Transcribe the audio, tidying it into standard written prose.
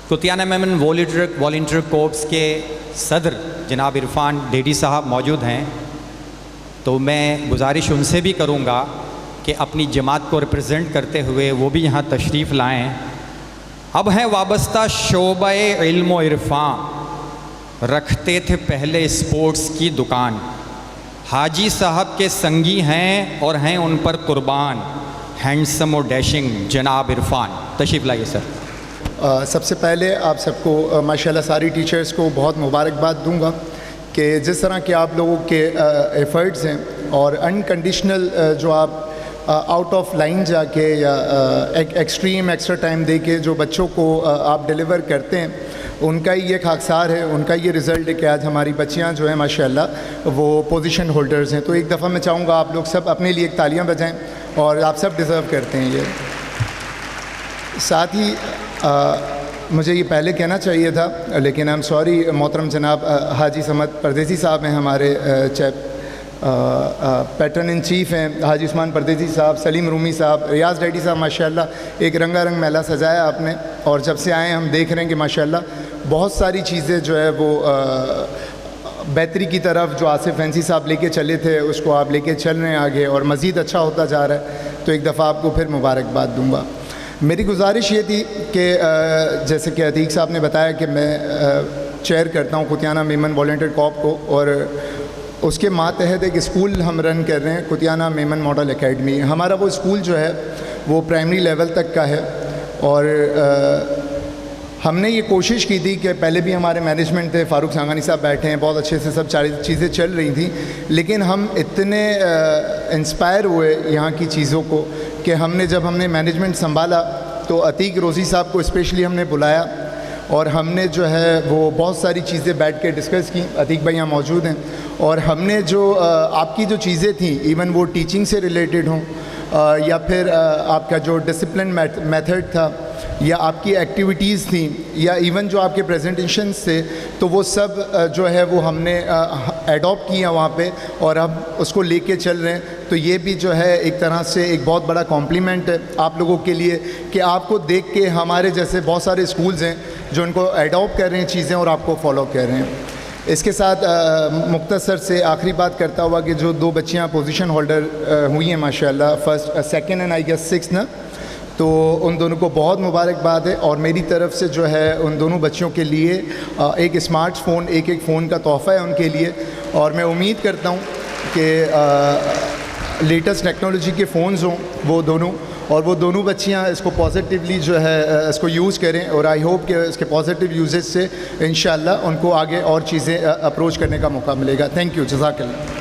Kutiyana Memon volunteer corpse के सदर जनाब इरफान डेडी साहब मौजूद हैं, तो मैं गुजारिश उनसे भी करूँगा कि अपनी जमात को रिप्रेजेंट करते हुए वो भी यहाँ तशरीफ़ लाएँ। अब हैं वाबस्ता शोबे इल्म व इरफान, रखते थे पहले स्पोर्ट्स की दुकान। हाजी साहब के संगी हैं और हैं उन पर कुर्बान, हैंडसम और डैशिंग जनाब इरफान। तशरीफ़ लाइए सर। सबसे पहले आप सबको माशाल्लाह सारी टीचर्स को बहुत मुबारकबाद दूंगा कि जिस तरह के आप लोगों के एफ़र्ट्स हैं और अनकंडीशनल जो आप आउट ऑफ लाइन जाके या एक्सट्रीम एक्स्ट्रा टाइम दे के जो बच्चों को आप डिलीवर करते हैं, उनका ही ये खाकसार है, उनका ये रिज़ल्ट है कि आज हमारी बच्चियां जो हैं माशाल्लाह वो पोजीशन होल्डर्स हैं। तो एक दफ़ा मैं चाहूँगा आप लोग सब अपने लिए एक तालियां बजाएं, और आप सब डिज़र्व करते हैं ये। साथ ही मुझे ये पहले कहना चाहिए था, लेकिन आई एम सॉरी, मोहतरम जनाब हाजी समद परदेसी साहब हैं हमारे पैटर्न इन चीफ़ हैं, हाजी उस्मान परदेसी साहब, सलीम रूमी साहब, रियाज डैडी साहब, माशाल्लाह एक रंगारंग मेला सजाया आपने। और जब से आए हम देख रहे हैं कि माशाल्लाह बहुत सारी चीज़ें जो है वो बेहतरी की तरफ जो आसिफ फैंसी साहब लेके चले थे उसको आप लेके चल रहे हैं आगे, और मज़ीद अच्छा होता जा रहा है। तो एक दफ़ा आपको फिर मुबारकबाद दूँगा। मेरी गुजारिश ये थी कि जैसे कि अतीक साहब ने बताया कि मैं चेयर करता हूँ कुतियाना मेमन वॉलंटियर कॉर्प को, और उसके मातहत एक स्कूल हम रन कर रहे हैं, कुतियाना मेमन मॉडल एकेडमी। हमारा वो स्कूल जो है वो प्राइमरी लेवल तक का है, और हमने ये कोशिश की थी कि पहले भी हमारे मैनेजमेंट थे, फ़ारूक सांगानी साहब बैठे हैं, बहुत अच्छे से सब सारी चीज़ें चल रही थी, लेकिन हम इतने इंस्पायर हुए यहाँ की चीज़ों को कि जब हमने मैनेजमेंट संभाला तो अतीक रोज़ी साहब को स्पेशली हमने बुलाया, और हमने जो है वो बहुत सारी चीज़ें बैठ के डिस्कस की। अतीक भाई यहाँ मौजूद हैं, और हमने जो आपकी जो चीज़ें थी, इवन वो टीचिंग से रिलेटेड हों या फिर आपका जो डिसिप्लिन मेथड था, या आपकी एक्टिविटीज़ थी, या इवन जो आपके प्रेजेंटेशंस थे, तो वो सब जो है वो हमने एडॉप्ट किया वहाँ पे, और हम उसको लेके चल रहे हैं। तो ये भी जो है एक तरह से एक बहुत बड़ा कॉम्प्लीमेंट है आप लोगों के लिए कि आपको देख के हमारे जैसे बहुत सारे स्कूल्स हैं जो उनको एडॉप्ट कर रहे हैं चीज़ें और आपको फॉलो कर रहे हैं। इसके साथ मुख्तसर से आखिरी बात करता हुआ कि जो दो बच्चियाँ पोजीशन होल्डर हुई हैं माशाल्लाह, first second and I guess 6th ना, तो उन दोनों को बहुत मुबारकबाद है। और मेरी तरफ से जो है उन दोनों बच्चियों के लिए एक स्मार्टफ़ोन, एक फ़ोन का तोहफ़ा है उनके लिए, और मैं उम्मीद करता हूँ कि लेटेस्ट टेक्नोलॉजी के फ़ोन्स हों वो दोनों, और वो दोनों बच्चियाँ इसको पॉजिटिवली जो है इसको यूज़ करें, और आई होप कि इसके पॉजिटिव यूजेस से इंशाल्लाह उनको आगे और चीज़ें अप्रोच करने का मौका मिलेगा। थैंक यू, जज़ाकल्लाह।